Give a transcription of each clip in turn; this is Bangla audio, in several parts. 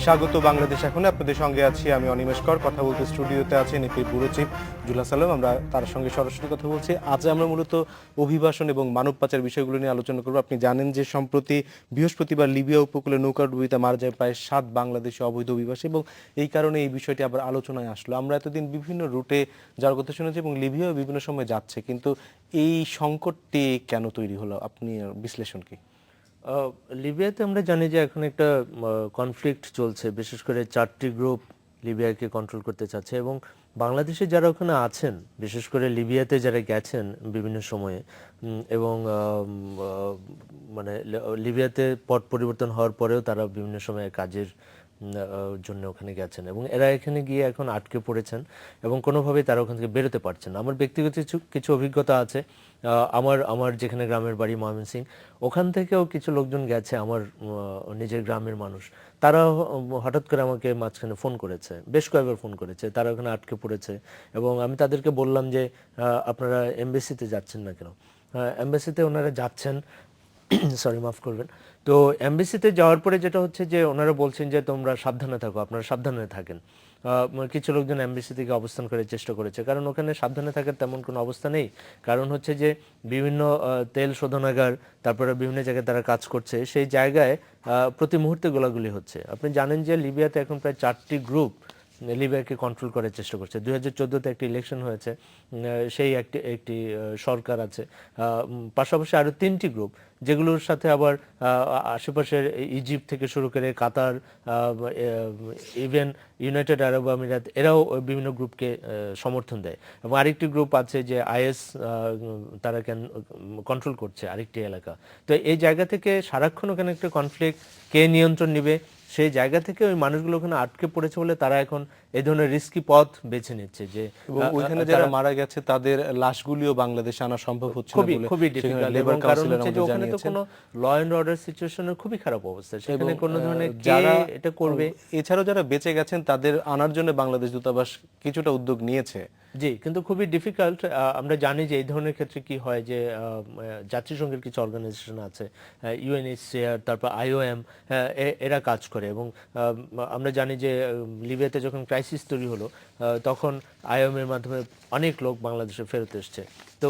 স্বাগত বাংলাদেশ এখন আপনাদের সঙ্গে আছি আমি অনিমেষ কর। কথা বলতে স্টুডিওতে আছেন এপির ব্যুরো চিফ জুলহাস সালাম। আমরা তার সঙ্গে সরাসরি কথা বলছি। আজ আমরা মূলত অভিবাসন এবং মানব পাচার বিষয়গুলো নিয়ে আলোচনা করব। আপনি জানেন যে সম্প্রতি বৃহস্পতিবার লিবিয়া উপকূলে নৌকাডুবিতে মারা যায় প্রায় ৭ বাংলাদেশি অবৈধ অভিবাসী এবং এই কারণে এই বিষয়টি আবার আলোচনায় আসলো। আমরা এতদিন বিভিন্ন রুটে যাওয়ার কথা শুনেছি এবং লিবিয়াও বিভিন্ন সময় যাচ্ছে, কিন্তু এই সংকটটি কেন তৈরি হলো? আপনি বিশ্লেষণ কি? লিবিয়াতে আমরা জানি যে এখন একটা কনফ্লিক্ট চলছে, বিশেষ করে 4টি গ্রুপ লিবিয়াকে কন্ট্রোল করতে চাচ্ছে এবং বাংলাদেশে যারা ওখানে আছেন, বিশেষ করে লিবিয়াতে যারা গেছেন বিভিন্ন সময়ে এবং মানে লিবিয়াতে পট পরিবর্তন হওয়ার পরেও তারা বিভিন্ন সময়ে কাজের জন্য ওখানে গেছেন এবং এরা এখানে গিয়ে এখন আটকে পড়েছেন এবং কোনোভাবেই তারা ওখান থেকে বেরোতে পারছেন না। আমার ব্যক্তিগত কিছু অভিজ্ঞতা আছে। আমার যেখানে গ্রামের বাড়ি ময়মনসিংহ, ওখান থেকেও কিছু লোকজন গেছে, আমার নিজের গ্রামের মানুষ। তারা হঠাৎ করে আমাকে মাঝখানে ফোন করেছে, বেশ কয়েকবার ফোন করেছে, তারা ওখানে আটকে পড়েছে এবং আমি তাদেরকে বললাম যে আপনারা এমবেসিতে যাচ্ছেন না কেন? এমবেসিতে ওনারা যাচ্ছেন, সরি মাফ করবেন। তো এমবেসিতে যাওয়ার পরে যেটা হচ্ছে যে ওনারা বলছেন যে তোমরা সাবধানে থাকো, আপনারা সাবধানে থাকেন। কিছু লোকজন এমবেসি থেকে অবস্থান করার চেষ্টা করেছে, কারণ ওখানে সাবধানে থাকার তেমন কোনো অবস্থা নেই। কারণ হচ্ছে যে বিভিন্ন তেল শোধনাগার, তারপরে বিভিন্ন জায়গায় তারা কাজ করছে, সেই জায়গায় প্রতি মুহূর্তে গোলাগুলি হচ্ছে। আপনি জানেন যে লিবিয়াতে এখন প্রায় 4টি গ্রুপ লিবিয়াকে কন্ট্রোল করার চেষ্টা করছে। 2014-তে একটি ইলেকশন হয়েছে, সেই একটি সরকার আছে, পাশাপাশি আরও 3টি গ্রুপ যেগুলোর সাথে আবার আশেপাশের ইজিপ্ট থেকে শুরু করে কাতার, ইভেন ইউনাইটেড আরব আমিরাত, এরাও বিভিন্ন গ্রুপকে সমর্থন দেয়। এবং আরেকটি গ্রুপ আছে যে আইএস, তারা কন্ট্রোল করছে আরেকটি এলাকা। তো এই জায়গা থেকে সারাক্ষণ ওখানে একটা কনফ্লিক্ট, কে নিয়ন্ত্রণ নেবে, সেই জায়গা থেকে ওই মানুষগুলো ওখানে আটকে পড়েছে বলে তারা এখন এই ধরনের রিস্কি পথ বেছে নিচ্ছে। যে ওইখানে যারা মারা গেছে তাদের লাশগুলিও বাংলাদেশে আনা সম্ভব হচ্ছে না বলে খুবই ডিফিকাল্ট, এবং কারণ হচ্ছে যে ওখানে তো কোনো ল এন্ড অর্ডার সিচুয়েশনের খুবই খারাপ অবস্থা, সেখানে কোনো ধরনের যারা এটা করবে। এছাড়াও যারা বেঁচে গেছেন তাদের আনার জন্য বাংলাদেশ দূতাবাস কিছুটা উদ্যোগ নিয়েছে। জি, কিন্তু খুবই ডিফিকাল্ট। আমরা জানি যে এই ধরনের ক্ষেত্রে কি হয়, যে জাতিসংঘের কিছু অর্গানাইজেশন আছে, ইউএনএইচসিআর, তারপর আইওএম, এরা কাজ করে এবং আমরা জানি যে লিবিয়াতে যখন ক্রাইসিস তৈরি হলো তখন আইওএম এর মাধ্যমে অনেক লোক বাংলাদেশে ফেরত এসছে। তো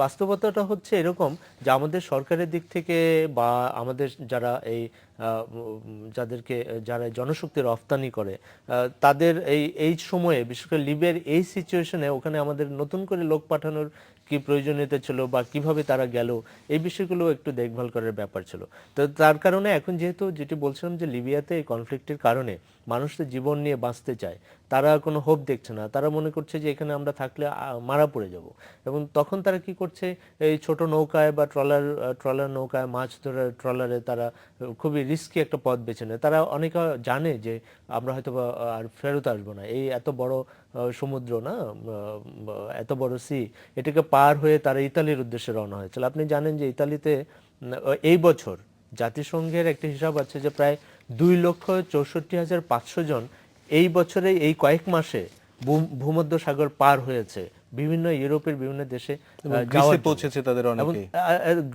বাস্তবতাটা হচ্ছে এরকম যে আমাদের সরকারের দিক থেকে বা আমাদের যারা যারা জনশক্তি রফতানি করে, তাদের এই সময়ে, বিশেষ করে লিবিয়ার এই সিচুয়েশনে ওখানে আমাদের নতুন করে লোক পাঠানোর কি প্রয়োজনীয়তা ছিল বা কিভাবে তারা গেল, এই বিষয়গুলো একটু দেখভাল করার ব্যাপার ছিল। তো তার কারণে এখন যেহেতু যেটি বলছিলাম যে লিবিয়াতে এই কনফ্লিক্টের কারণে মানুষ তো জীবন নিয়ে বাঁচতে চায়, তারা কোনো হোপ দেখছে না, তারা মনে করছে যে এখানে আমরা থাকলে মারা পড়ে যাব। এবং তখন তারা কি করছে, এই ছোট নৌকায় বা ট্রলার নৌকায়, মাছ ধরার ট্রলারে তারা খুবই রিস্কি একটা পথ বেছে নেয়। তারা অনেকে জানে যে আমরা হয়তো আর ফেরত আসবো না, এই এত বড় সমুদ্র না, এত বড় সি, এটাকে পার হয়ে তারা ইতালির উদ্দেশ্যে রওনা হয়েছিল। আপনি জানেন যে ইতালিতে এই বছর জাতিসংঘের একটা হিসাব আছে যে প্রায় 2,64,500 জন এই বছরে এই কয়েক মাসে ভূমধ্যসাগর পার হয়েছে বিভিন্ন ইউরোপের বিভিন্ন দেশে পৌঁছেছে তাদের অনেকেই।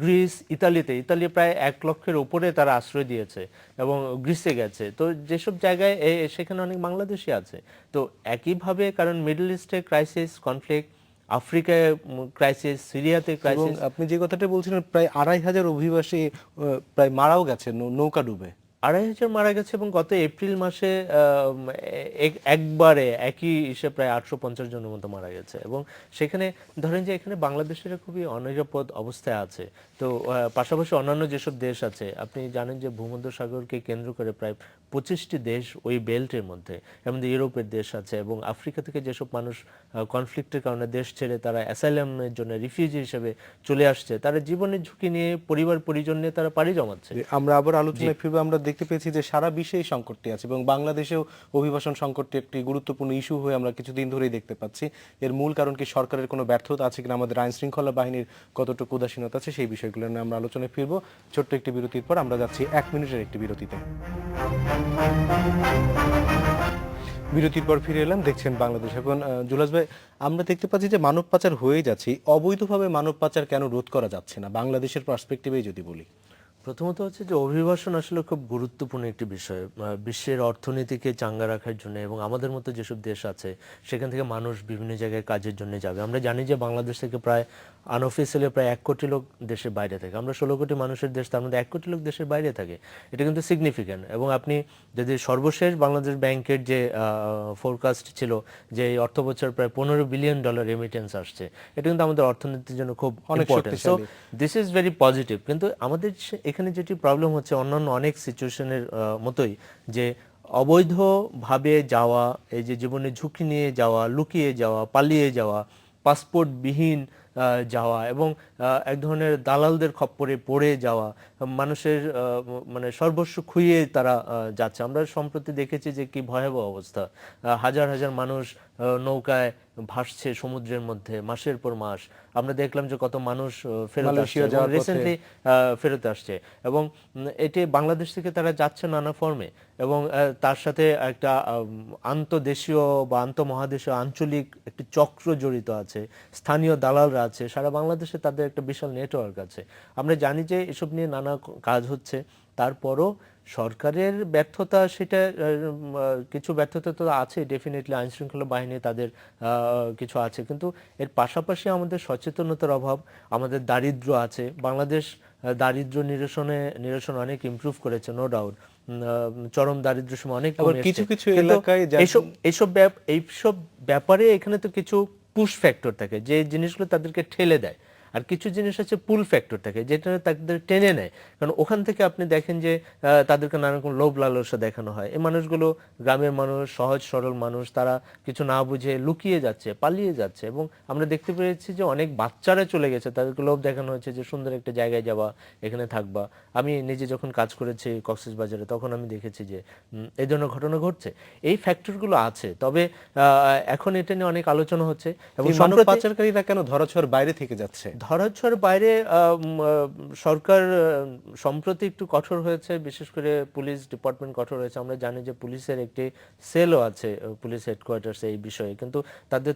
গ্রিস, ইতালি প্রায় 1 লক্ষের উপরে তারা আশ্রয় দিয়েছে এবং গ্রিসে গেছে। তো যেসব জায়গায় সেখানে অনেক বাংলাদেশি আছে। তো একইভাবে, কারণ মিডল ইস্টে ক্রাইসিস, কনফ্লিক্ট, আফ্রিকায় ক্রাইসিস, সিরিয়াতে ক্রাইসিস। আপনি যে কথাটা বলছিলেন, প্রায় 2,500 অভিবাসী প্রায় মারাও গেছে নৌকা ডুবে। 2,500 মারা গেছে এবং গত এপ্রিল মাসে একবারে একই ইসে প্রায় 850 জনের মতো মারা গেছে। এবং সেখানে ধরেন যে এখানে বাংলাদেশের খুবই অনিরাপদ অবস্থায় আছে। তো পাশাপাশি অন্যান্য যেসব দেশ আছে, আপনি জানেন যে ভূমধ্যসাগরকে কেন্দ্র করে প্রায় 25টি দেশ ওই বেল্টের মধ্যে, এমন ইউরোপের দেশ আছে এবং আফ্রিকা থেকে যেসব মানুষ কনফ্লিক্টের কারণে দেশ ছেড়ে তারা অ্যাসাইলামের জন্য রিফিউজি হিসেবে চলে আসছে, তারা জীবনের ঝুঁকি নিয়ে, পরিবার পরিজন নিয়ে তারা পাড়ি জমাচ্ছে। আমরা আবার আলোচনায় ফিরবো। আমরা দেখতে পেয়েছি যে সারা বিশ্বে এই সংকটটি আছে এবং বাংলাদেশেও অভিবাসন সংকটটি একটি গুরুত্বপূর্ণ ইস্যু হয়ে আমরা কিছুদিন ধরেই দেখতে পাচ্ছি। এর মূল কারণ কি সরকারের কোনো ব্যর্থতা আছে কিনা, আমাদের আইন শৃঙ্খলা বাহিনীর কতটুকু উদাসীনতা আছে, সেই বিষয়গুলো নিয়ে আমরা আলোচনায় ফিরবো। ছোট্ট একটি বিরতির পর আমরা যাচ্ছি 1 মিনিটের একটি বিরতিতে। বিরতির পর ফিরে এলাম, দেখছেন বাংলাদেশ এখন। জুলাস ভাই, আমরা দেখতে পাচ্ছি যে মানব পাচার হয়ে যাচ্ছে, অবৈধভাবে মানব পাচার কেন রোধ করা যাচ্ছে না, বাংলাদেশের পার্সপেক্টিভেই যদি বলি? প্রথমত হচ্ছে যে অভিবাসন আসলে খুব গুরুত্বপূর্ণ একটি বিষয় বিশ্বের অর্থনীতিকে চাঙ্গা রাখার জন্য, এবং আমাদের মতো যেসব দেশ আছে সেখান থেকে মানুষ বিভিন্ন জায়গায় কাজের জন্য যাবে। আমরা জানি যে বাংলাদেশ থেকে প্রায় আনঅফিসিয়ালি প্রায় 1 কোটি লোক দেশের বাইরে থাকে। আমরা 16 কোটি মানুষের দেশ, তার মধ্যে 1 কোটি লোক দেশের বাইরে থাকে। এটা কিন্তু সিগনিফিক্যান্ট। এবং আপনি যদি সর্বশেষ বাংলাদেশ ব্যাংকের যে ফোরকাস্ট ছিল যে এই অর্থ বছর প্রায় $15 বিলিয়ন রেমিটেন্স আসছে, এটা কিন্তু আমাদের অর্থনীতির জন্য খুব অনেক ইম্পর্টেন্ট। সো শক্তিশালী। This is very positive. কিন্তু আমাদের এখানে যেটি প্রবলেম হচ্ছে অন্যান্য অনেক সিচুয়েশনের মতোই, যে অবৈধভাবে যাওয়া, এই যে জীবনে ঝুঁকি নিয়ে যাওয়া, লুকিয়ে যাওয়া, পালিয়ে যাওয়া, পাসপোর্টবিহীন যাওয়া, এবং এক ধরনের দালালদের খপ্পরে পড়ে যাওয়া, মানুষের মানে সর্বস্ব খুইয়ে তারা যাচ্ছে। আমরা সম্প্রতি দেখেছি যে কি ভয়াবহ অবস্থা। হাজার হাজার মানুষ নৌকায় ভাসছে সমুদ্রের মধ্যে মাসের পর মাস। আমরা দেখলাম যে কত মানুষ ফেরত আসছে, মালয়েশিয়া যাওয়ার পথে। রিসেন্টলি ফেরত আসছে, এবং এটি বাংলাদেশ থেকে তারা যাচ্ছে নানা ফর্মে, এবং তার সাথে একটা আন্তদেশীয় বা আন্তঃমহাদেশীয় আঞ্চলিক একটি চক্র জড়িত আছে, স্থানীয় দালালরা আছে, সারা বাংলাদেশে তাদের একটা বিশাল নেটওয়ার্ক আছে। আমরা জানি যে এসব নিয়ে নানা কাজ হচ্ছে, তারপরও সরকারের ব্যর্থতা, সেটা কিছু ব্যর্থতা তো আছে ডেফিনেটলি, আইন শৃঙ্খলা বাহিনী তাদের কিছু আছে, কিন্তু এর পাশাপাশি আমাদের সচেতনতার অভাব, আমাদের দারিদ্র্য আছে। বাংলাদেশ দারিদ্র্য নিরসন অনেক ইমপ্রুভ করেছে, নো ডাউট। চরম দারিদ্র্য সময় অনেক আবার কমে কিছু এসেছে। কিছু কিন্তু এলাকায় এইসব ব্যাপারে এখানে তো কিছু পুশ ফ্যাক্টর থাকে, যে জিনিসগুলো তাদেরকে ঠেলে দেয়, আর কিছু জিনিস আছে পুল ফ্যাক্টর থাকে যেটা তাদের টেনে নেয়। কারণ ওখান থেকে আপনি দেখেন যে তাদেরকে নানা রকম লোভ লালসা দেখানো হয়। এই মানুষগুলো গ্রামের মানুষ, সহজ সরল মানুষ, তারা কিছু না বুঝে লুকিয়ে যাচ্ছে, পালিয়ে যাচ্ছে, এবং আমরা দেখতে পেয়েছি যে অনেক বাচ্চারা চলে গেছে, তাদেরকে লোভ দেখানো হয়েছে যে সুন্দর একটা জায়গায় যাবা, এখানে থাকবা। আমি নিজে যখন কাজ করেছি কক্সবাজারে, তখন আমি দেখেছি যে এই ধরনের ঘটনা ঘটছে। এই ফ্যাক্টরগুলো আছে, তবে এখন এটা নিয়ে অনেক আলোচনা হচ্ছে, এবং এই মানব পাচারকারীরা কেন ধরাছোঁয়ার বাইরে থেকে যাচ্ছে? ধরাছোঁয়ার বাইরে সরকার সম্প্রতি একটু কঠোর হয়েছে, বিশেষ করে পুলিশ ডিপার্টমেন্ট কঠোর হয়েছে। আমরা জানি যে পুলিশের একটি সেলও আছে পুলিশ হেডকোয়ার্টার্সে এই বিষয়ে, কিন্তু তাদের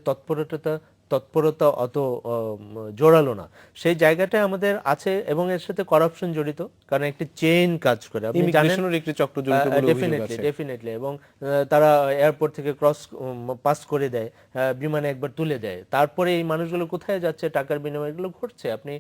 তৎপরতা অত জোরালো না। সেই জায়গাটায় আমাদের আছে, এবং এর সাথে করাপশন জড়িত, কারণ একটি চেইন কাজ করে। আপনি জানেন ইমিগ্রেশনের একটি চক্র জড়িত বলে অভিযোগ আছে। ডেফিনেটলি, এবং তারা এয়ারপোর্ট থেকে পাস করে দেয়, বিমানে একবার তুলে দেয়, তারপরে এই মানুষগুলো কোথায় যাচ্ছে, টাকার বিনিময়ে এগুলো ঘটছে। আপনি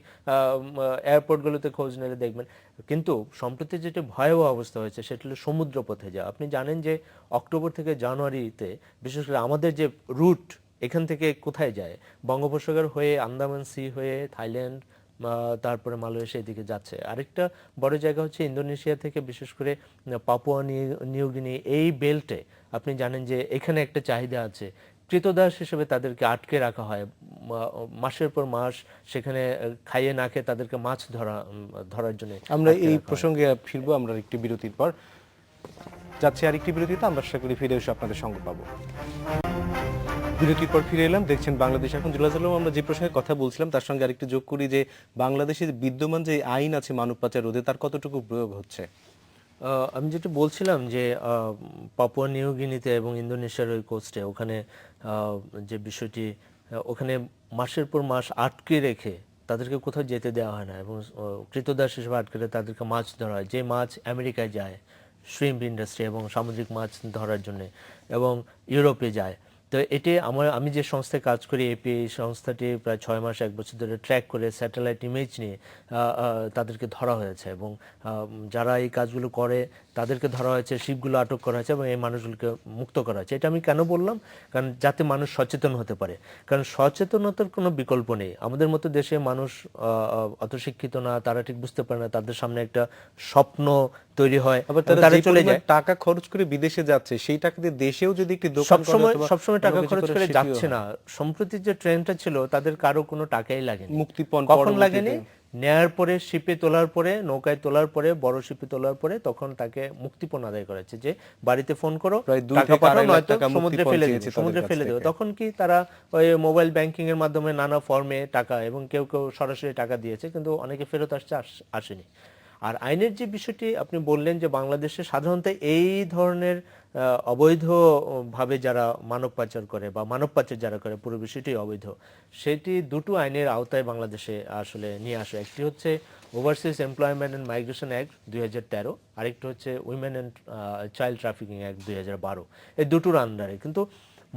এয়ারপোর্টগুলোতে খোঁজ নিলে দেখবেন। কিন্তু সম্প্রতি যেটা ভয়াবহ অবস্থা হয়েছে সেটা হলো সমুদ্র পথে যাওয়া। আপনি জানেন যে অক্টোবর থেকে জানুয়ারিতে বিশেষ করে আমাদের যে রুট এখান থেকে কোথায় যায়, বঙ্গোপসাগর হয়ে আন্দামান সি হয়ে থাইল্যান্ড, তারপরে মালয়েশিয়া এদিকে যাচ্ছে। আরেকটা বড় জায়গা হচ্ছে ইন্দোনেশিয়া থেকে বিশেষ করে পাপুয়া নিউগিনি, এই বেল্টে আপনি জানেন যে এখানে একটা চাহিদা আছে। কৃতদাস হিসেবে তাদেরকে আটকে রাখা হয় মাসের পর মাস, সেখানে খাইয়ে না খেয়ে তাদেরকে মাছ ধরার জন্য আমরা আটকে এই রাখা হয়। প্রসঙ্গে ফিরবো আমরা একটি বিরতির পর। যাচ্ছি আরেকটি বিরতিতে, আমরা আশা করি ফিরে এসে আপনাদের সঙ্গ পাবো। বিরতির পর ফিরে এলাম, দেখছেন বাংলাদেশ এখন। জুলাস আলম, আমরা যে প্রসঙ্গে কথা বলছিলাম তার সঙ্গে আরেকটু যোগ করি যে বাংলাদেশে বিদ্যমান যে আইন আছে মানব পাচার রোধে, তার কতটুকু প্রয়োগ হচ্ছে? আমি যেটা বলছিলাম যে পাপুয়া নিউগিনিতে এবং ইন্দোনেশিয়ার ওই কোস্টে, ওখানে যে বিষয়টি, ওখানে মাসের পর মাস আটকে রেখে তাদেরকে কোথাও যেতে দেওয়া হয় না, এবং কৃতদাস হিসেবে আটকে রেখে তাদেরকে মাছ ধরা হয়, যে মাছ আমেরিকায় যায় শ্রিম্প ইন্ডাস্ট্রি এবং সামুদ্রিক মাছ ধরার জন্য, এবং ইউরোপে যায়। তো এটি আমি যে সংস্থায় কাজ করি, এপি, এই সংস্থাটি প্রায় 6 মাস 1 বছর ধরে ট্র্যাক করে স্যাটেলাইট ইমেজ নিয়ে তাদেরকে ধরা হয়েছে, এবং যারা এই কাজগুলো করে তাদেরকে ধরা হয়েছে, শিপগুলো আটক করা হয়েছে, এবং এই মানুষগুলোকে মুক্ত করা হয়েছে। এটা আমি কেন বললাম? কারণ যাতে মানুষ সচেতন হতে পারে, কারণ সচেতনতার কোনো বিকল্প নেই। আমাদের মতো দেশে মানুষ অত শিক্ষিত না, তারা ঠিক বুঝতে পারে না, তাদের সামনে একটা স্বপ্ন তৈরি হয়, আবার তারা তারা চলে যায়। টাকা খরচ করে বিদেশে যাচ্ছে, সেই টাকা দিয়ে দেশেও যদি একটি দোকান করে অথবা সবসময় টাকা কোনো কিছু খরচ করে সেটিও যাচ্ছে হয়। না। সম্প্রতি যে ট্রেনটা ছিল, তাদের কারো কোনো টাকাই লাগেনি। মুক্তিপণ কখন পরবর্তীতে লাগেনি? নেয়ার পরে, শিপে তোলার পরে, নৌকায় তোলার পরে, বড় শিপে তোলার পরে, তখন তাকে মুক্তিপণ আদায় করেছে, যে বাড়িতে ফোন করো, প্রায় 2 টাকা থেকে পাঠাও, 2.5 লাখ নয়তো টাকা সমুদ্রে মুক্তিপণ ফেলে চেয়েছে দেবে, তাদের সমুদ্রে কাছ ফেলে দেবে। থেকে। তখন কি তারা ওই মোবাইল ব্যাংকিং এর মাধ্যমে নানা ফর্মে টাকা, এবং কেউ কেউ সরাসরি টাকা দিয়েছে, কিন্তু অনেকে ফেরত আসেনি। আর আইনের যে বিষয়টি আপনি বললেন যে বাংলাদেশে সাধারণত এই ধরনের অবৈধ ভাবে যারা মানব পাচার করে বা মানব পাচার যারা করে পুরো বিষয়টি অবৈধ, সেটি দুটো আইনের আওতায় বাংলাদেশে আসলে নিয়ে আসে। একটি হচ্ছে overseas employment and migration act 2013, আরেকটি হচ্ছে women and child trafficking act 2012। এই দুটোর আন্ডারে কিন্তু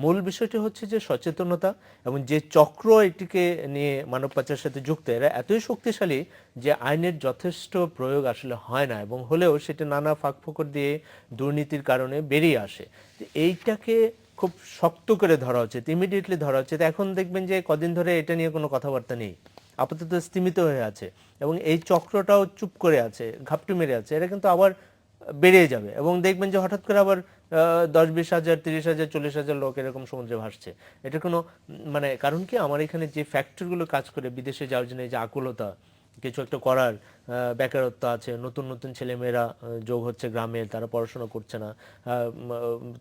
মূল বিষয়টি হচ্ছে যে সচেতনতা এবং যে চক্র এটিকে নিয়ে মানব পাচারের সাথে যুক্ত, এরা এতই শক্তিশালী যে আইনের যথেষ্ট প্রয়োগ আসলে হয় না, এবং হলেও সেটা নানা ফাঁকফোকর দিয়ে দুর্নীতির কারণে বেরিয়ে আসে। তো এইটাকে খুব শক্ত করে ধরা উচিত, ইমিডিয়েটলি ধরা উচিত। এখন দেখবেন যে কদিন ধরে এটা নিয়ে কোনো কথাবার্তা নেই, আপাতত স্তিমিত হয়ে আছে, এবং এই চক্রটাও চুপ করে আছে, ঘাপটি মেরে আছে। এটা কিন্তু আবার বেড়ে যাবে, এবং দেখবেন যে হঠাৎ করে আবার 10-20 হাজার, 30,000, 40,000 লোক এরকম সমুদ্রে ভাসছে। এটা কোনো মানে কারণ কি, আমার এখানে যে ফ্যাক্টরিগুলো কাজ করে বিদেশে যাওয়ার জন্য এই যে আকুলতা, কিছু একটা করার বেকারত্ব আছে, নতুন নতুন ছেলেমেয়েরা যোগ হচ্ছে গ্রামে, তারা পড়াশোনা করছে না,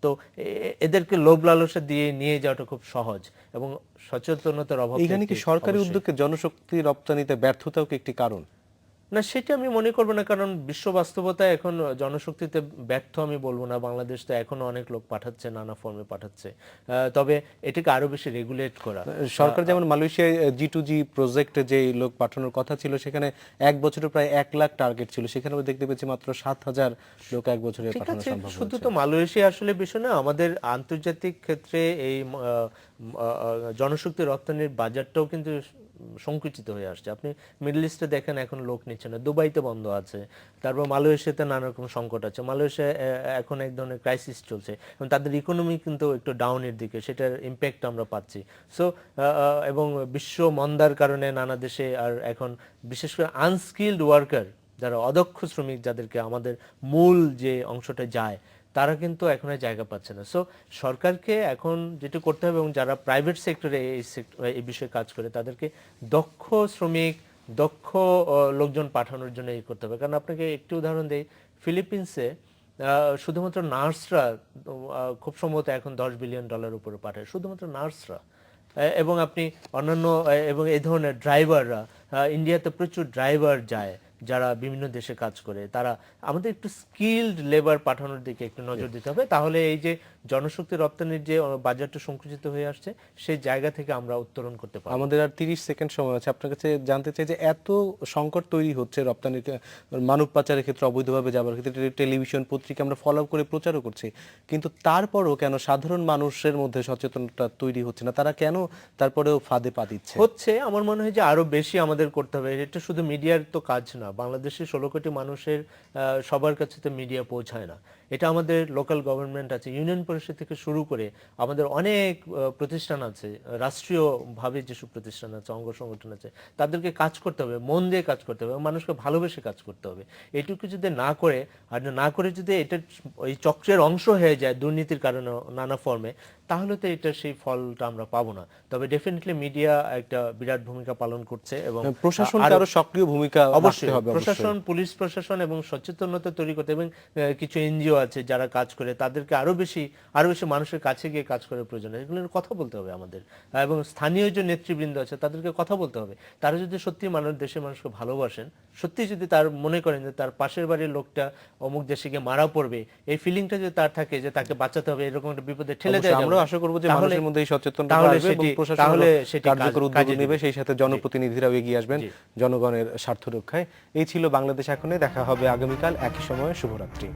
তো এদেরকে লোভ লালসা দিয়ে নিয়ে যাওয়াটা খুব সহজ, এবং সচেতনতার অভাব। এখানে কি সরকারি উদ্যোগে জনশক্তি রপ্তানিতে ব্যর্থতাও কি একটি কারণ? না, সেটা আমি মনে করবো না, কারণ বিশ্ব বাস্তবতায় এখন জনশক্তিতে ব্যর্থ আমি বলবো না। বাংলাদেশ তো এখনো অনেক লোক পাঠাচ্ছে, নানা ফর্মে পাঠাচ্ছে, তবে এটাকে আরো বেশি রেগুলেট করা। সরকার যেমন মালয়েশিয়ায় G2G প্রজেক্টে যে লোক পাঠানোর কথা ছিল, সেখানে 1 বছরে প্রায় 1 লাখ টার্গেট ছিল, সেখানে আমরা দেখতে পেয়েছি মাত্র 7,000 লোক 1 বছরে ঠিক পাঠানো আছে, সম্ভব শুধু হয়েছে। তো মালয়েশিয়া আসলে বিষয় না, আমাদের আন্তর্জাতিক ক্ষেত্রে এই জনশক্তি রপ্তানির বাজারটাও কিন্তু সংকুচিত হয়ে আসছে। আপনি মিডল ইস্টে দেখেন এখন লোক নিচ্ছে না, দুবাইতে বন্ধ আছে, তারপর মালয়েশিয়াতে নানা রকম সংকট আছে, মালয়েশিয়া এখন এক ধরনের ক্রাইসিস চলছে, এবং তাদের ইকোনমি কিন্তু একটু ডাউনের দিকে, সেটার ইম্প্যাক্ট আমরা পাচ্ছি। সো এবং বিশ্ব মন্দার কারণে নানা দেশে আর এখন বিশেষ করে আনস্কিলড ওয়ার্কার, যারা অদক্ষ শ্রমিক, যাদেরকে আমাদের মূল যে অংশটা যায়, তারা কিন্তু এখন আর জায়গা পাচ্ছে না। সো সরকারকে এখন যেটা করতে হবে, এবং যারা প্রাইভেট সেক্টরে এই বিষয়ে কাজ করে, তাদেরকে দক্ষ শ্রমিক, দক্ষ লোকজন পাঠানোর জন্য এই করতে হবে। কারণ আপনাকে একটি উদাহরণ দেই, ফিলিপিন্সে শুধুমাত্র নার্সরা খুব সম্ভবত এখন $10 বিলিয়ন উপরে পাঠায়, শুধুমাত্র নার্সরা। এবং আপনি অন্যান্য এবং এই ধরনের ড্রাইভাররা, ইন্ডিয়াতে প্রচুর ড্রাইভার যায় যারা বিভিন্ন দেশে কাজ করে, তারা আমাদের একটু স্কিলড লেবার পাঠানোর দিকে একটু নজর দিতে হবে। তাহলে এই যে জনশক্তি রপ্তানির যে বাজারটা সংকুচিত হয়ে আসছে, সেই জায়গা থেকে আমরা উত্তরণ করতে পারবো। আমাদের আর 30 সেকেন্ড সময় আছে, আপনার কাছে জানতে চাই যে এত সংকট তৈরি হচ্ছে রপ্তানির মানব পাচারের ক্ষেত্রে, অবৈধভাবে যাবার ক্ষেত্রে, টেলিভিশন পত্রিকা আমরা ফলো করে প্রচারও করছি, কিন্তু তারপরও কেন সাধারণ মানুষের মধ্যে সচেতনতা তৈরি হচ্ছে না? তারা কেন তারপরেও ফাঁদে পা দিচ্ছে? হচ্ছে, আমার মনে হয় যে আরো বেশি আমাদের করতে হবে। এটা শুধু মিডিয়ার তো কাজ না, বাংলাদেশের 16 কোটি মানুষের সবার কাছে তো মিডিয়া পৌঁছায় না। এটা আমাদের লোকাল গভর্নমেন্ট আছে, ইউনিয়ন পরিষদ থেকে শুরু করে আমাদের অনেক প্রতিষ্ঠান আছে, রাষ্ট্রীয়ভাবে যেসব প্রতিষ্ঠান আছে, অঙ্গ সংগঠন আছে, তাদেরকে কাজ করতে হবে, মন দিয়ে কাজ করতে হবে, মানুষকে ভালোবেসে কাজ করতে হবে। এটুকু যদি না করে, আর না করে যদি এটা ওই চক্রের অংশ হয়ে যায় দুর্নীতির কারণে নানা ফর্মে, তাহলে তো এটা সেই ফলটা আমরা পাবো না। তবে ডেফিনেটলি মিডিয়া একটা বিরাট ভূমিকা পালন করছে, এবং প্রশাসনকে আরো সক্রিয় ভূমিকা অবশ্যই রাখতে হবে। প্রশাসন, পুলিশ প্রশাসন, এবং সচেতনতা তৈরি করতে, এবং কিছু এনজিও আছে যারা কাজ করে, তাদেরকে আরো বেশি মানুষের কাছে গিয়ে কাজ করার প্রয়োজন। এগুলোর কথা বলতে হবে আমাদের, এবং স্থানীয় যে নেতৃবৃন্দ আছে তাদেরকে কথা বলতে হবে। তারা যদি সত্যি দেশের মানুষকে ভালোবাসেন, সত্যি যদি তার মনে করেন যে তার পাশের বাড়ির লোকটা অমুক দেশে গিয়ে মারা পড়বে, এই ফিলিংটা যদি তার থাকে যে তাকে বাঁচাতে হবে, এরকম একটা বিপদে ঠেলে দেওয়া যাবে, আমরা আশা করব যে মানুষের মধ্যে এই সচেতনতা তাহলে আসবে এবং প্রশাসন কার্যকর উদ্যোগ নেবে, সেই সাথে জনপ্রতিনিধিরাও এগিয়ে আসবেন জনগণের স্বার্থ রক্ষায়। এই ছিল বাংলাদেশ এখনে। দেখা হবে আগামীকাল একই সময়ে। শুভরাত্রি।